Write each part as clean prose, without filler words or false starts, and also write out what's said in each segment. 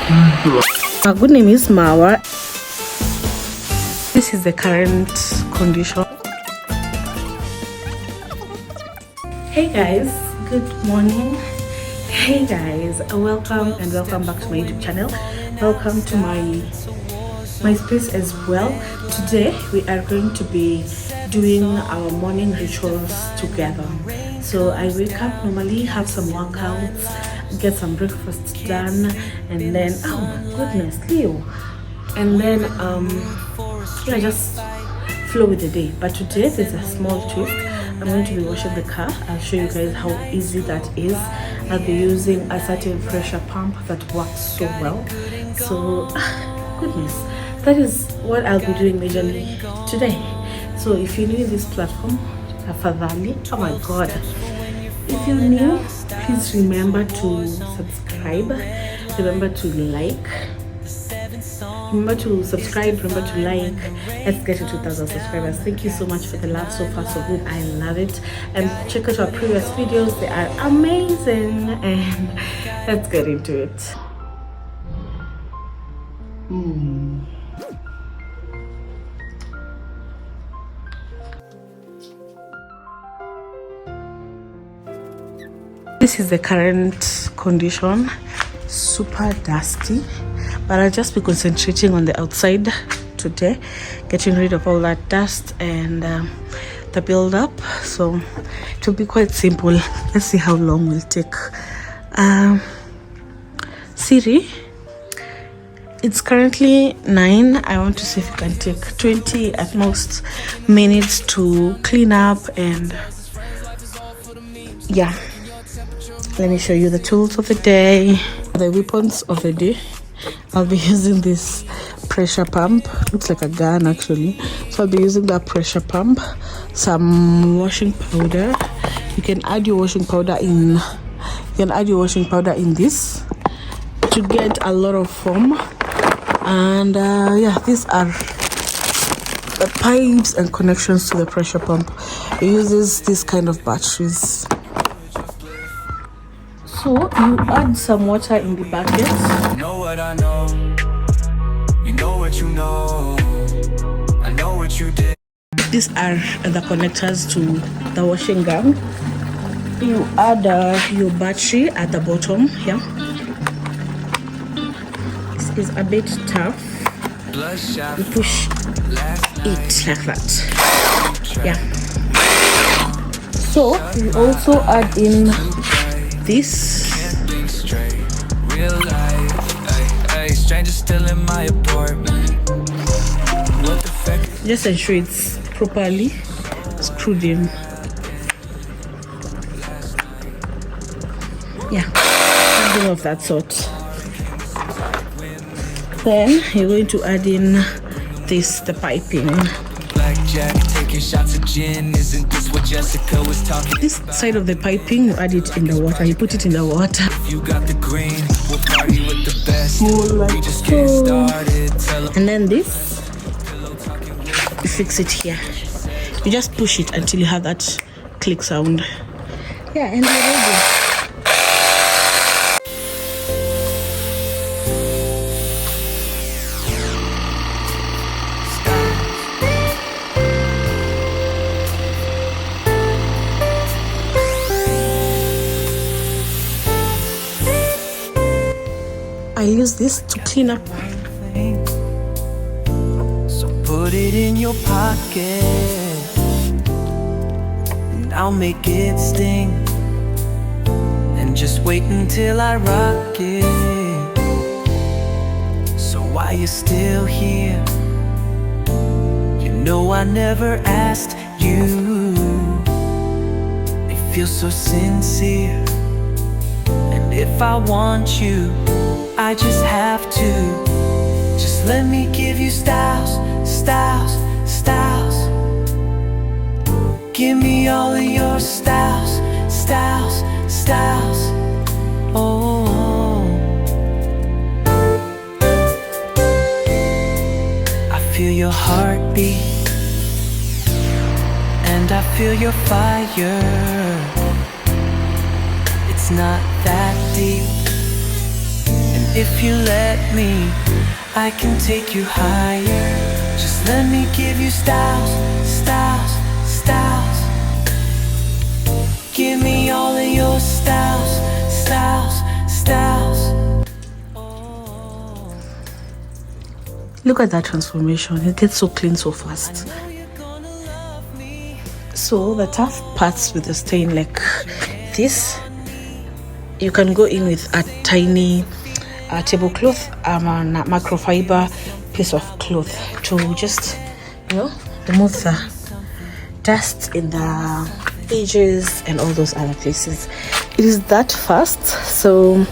Our good name is Mawa. This is the current condition. Hey guys, good morning. Hey guys, welcome back to my YouTube channel. Welcome to my space as well. Today we are going to be doing our morning rituals together. So I wake up, normally have some workouts, get some breakfast done, and then oh goodness, Leo, and then yeah, just flow with the day. But today there's a small twist. I'm going to be washing the car. I'll show you guys how easy that is. I'll be using a certain pressure pump that works so well. So goodness, that is what I'll be doing majorly today. So if you're new in this platform, afadhali, oh my god, if you're new, please remember to subscribe, remember to like, remember to like. Let's get to 2,000 subscribers. Thank you so much for the love. So far so good. I love it. And check out our previous videos, they are amazing. And let's get into it. This is the current condition. Super dusty, but I'll just be concentrating on the outside today, getting rid of all that dust and the build-up. So it will be quite simple. Let's see how long will take. Siri, it's currently 9. I want to see if it can take 20 at most minutes to clean up. And yeah, let me show you the tools of the day, the weapons of the day. I'll be using this pressure pump. Looks like a gun actually. So I'll be using that pressure pump, some washing powder. You can add your washing powder in. This to get a lot of foam. And yeah, these are the pipes and connections to the pressure pump. It uses this kind of batteries. So you add some water in the bucket. You know what I know. You know what you know. I know what you did. These are the connectors to the washing gun. You add your battery at the bottom here. This is a bit tough. You push it like that. Yeah. So you also add in this. Just ensure it's properly screwed in. Yeah, something of that sort. Then you're going to add in the piping. This side of the piping, you add it in the water. You put it in the water. You got the green, we'll party with the best. We just get started. And then this, you fix it here. You just push it until you have that click sound. Yeah, and you're ready. I use this to clean up. So put it in your pocket, and I'll make it sting. And just wait until I rock it. So while you're still here, you know I never asked you. It feels so sincere. And if I want you, I just have to. Just let me give you styles, styles, styles. Give me all of your styles, styles, styles. Oh, I feel your heartbeat, and I feel your fire. It's not that deep, and If you let me, I can take you higher. Just let me give you styles, styles, styles. Give me all of your styles, styles, styles. Look at that transformation. It gets so clean so fast. So the tough parts with the stain like this, you can go in with a tiny tablecloth, a microfiber piece of cloth to just, remove the dust in the edges and all those other places. It is that fast, so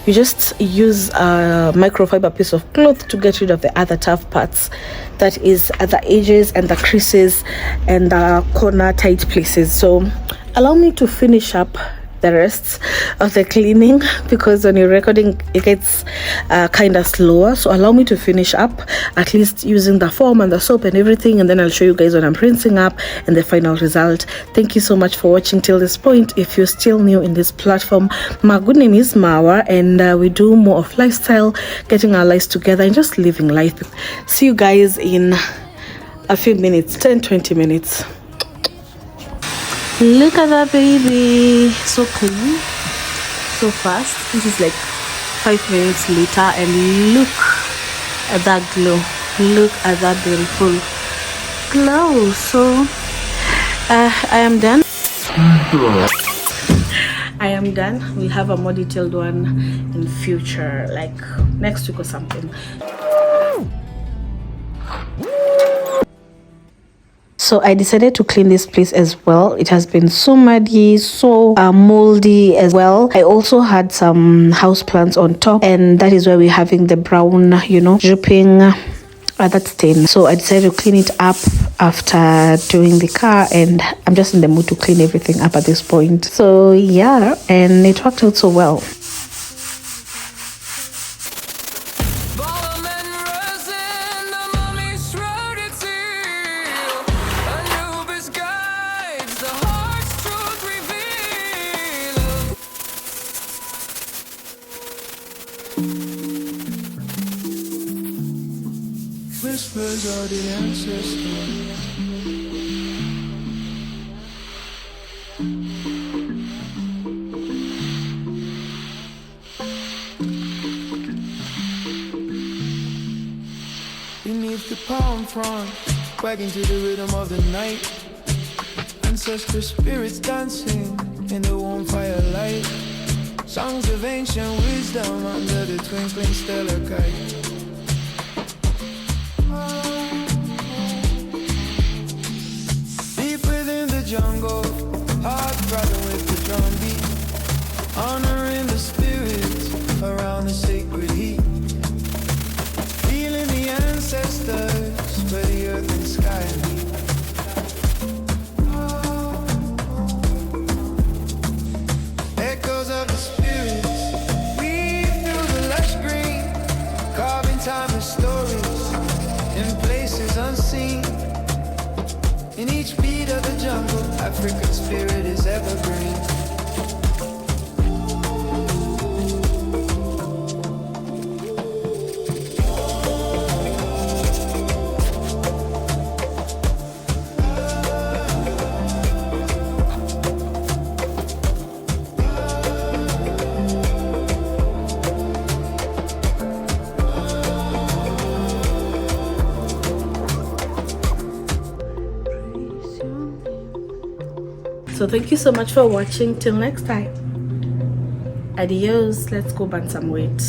you just use a microfiber piece of cloth to get rid of the other tough parts, that is at the edges and the creases and the corner tight places. So allow me to finish up the rest of the cleaning, because when you're recording it gets kind of slower. So allow me to finish up at least using the foam and the soap and everything, and then I'll show you guys when I'm rinsing up and the final result. Thank you so much for watching till this point. If you're still new in this platform, my good name is Mawa, and we do more of lifestyle, getting our lives together and just living life. See you guys in a few minutes, 10-20 minutes. Look at that baby, so clean, so fast. This is like 5 minutes later, and look at that glow, look at that beautiful glow. So I am done. I am done. We'll have a more detailed one in future, like next week or something. So I decided to clean this place as well. It has been so muddy, so moldy as well. I also had some house plants on top, and that is why we're having the brown, dripping that stain. So I decided to clean it up after doing the car, and I'm just in the mood to clean everything up at this point. So yeah, and it worked out so well. Whispers are the ancestors. Beneath the palm frond, wagging to the rhythm of the night. Ancestral spirits dancing in the warm firelight. Songs of ancient wisdom under the twinkling stellar kite. Deep within the jungle, heart throbbing with the drum beat, honoring the spirits around the sacred heat. Feeling the ancestors where the earth and sky meet. Echoes of the spirits weave through the lush green, carving timeless stories in places unseen. In each beat of the jungle, African spirit is evergreen. So thank you so much for watching. Till next time, adios. Let's go burn some weight.